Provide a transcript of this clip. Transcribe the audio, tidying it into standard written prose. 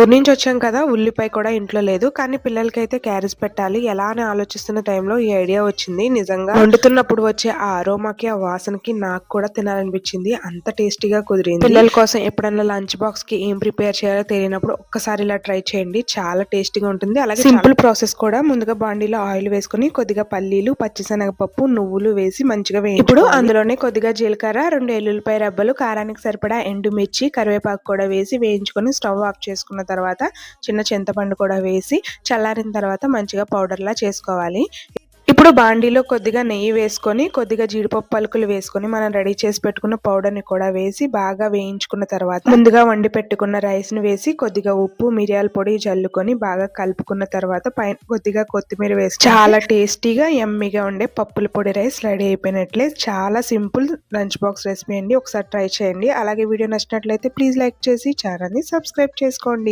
ఊరు నుంచి వచ్చాం కదా, ఉల్లిపాయ కూడా ఇంట్లో లేదు. కానీ పిల్లలకైతే క్యారేజ్ పెట్టాలి ఎలా అని ఆలోచిస్తున్న టైంలో ఈ ఐడియా వచ్చింది. నిజంగా వండుతున్నప్పుడు వచ్చే ఆ అరోమాకి, ఆ వాసనకి నాకు కూడా తినాలనిపించింది. అంత టేస్టీగా కుదిరింది. పిల్లల కోసం ఎప్పుడన్నా లంచ్ బాక్స్ కి ఏం ప్రిపేర్ చేయాలో తెలియనప్పుడు ఒక్కసారి ఇలా ట్రై చేయండి. చాలా టేస్టీగా ఉంటుంది. అలాగే సింపుల్ ప్రాసెస్ కూడా. ముందుగా బాండీలో ఆయిల్ వేసుకుని కొద్దిగా పల్లీలు, పచ్చిశనగపప్పు, నువ్వులు వేసి మంచిగా వేయించుకోవాలి. ఇప్పుడు అందులోనే కొద్దిగా జీలకర్ర, 2 ఎల్లుల్లిపాయ రెబ్బలు, కారానికి సరిపడా ఎండుమిర్చి, కరివేపాకు కూడా వేసి వేయించుకొని స్టవ్ ఆఫ్ చేసుకున్న తర్వాత చిన్న చింతపండు కూడా వేసి చల్లారిన తర్వాత మంచిగా పౌడర్లా చేసుకోవాలి. ఇప్పుడు బాండీలో కొద్దిగా నెయ్యి వేసుకొని, కొద్దిగా జీడిపప్పు పలుకులు వేసుకొని మనం రెడీ చేసి పెట్టుకున్న పౌడర్ని కూడా వేసి బాగా వేయించుకున్న తర్వాత ముందుగా వండి పెట్టుకున్న రైస్ని వేసి కొద్దిగా ఉప్పు, మిరియాల పొడి జల్లుకొని బాగా కలుపుకున్న తర్వాత పైన కొద్దిగా కొత్తిమీర వేసి చాలా టేస్టీగా యమ్మీగా ఉండే పప్పుల పొడి రైస్ రెడీ అయిపోయినట్లే. చాలా సింపుల్ లంచ్ బాక్స్ రెసిపీ అండి. ఒకసారి ట్రై చేయండి. అలాగే వీడియో నచ్చినట్లయితే ప్లీజ్ లైక్ చేసి ఛానల్ని సబ్స్క్రైబ్ చేసుకోండి.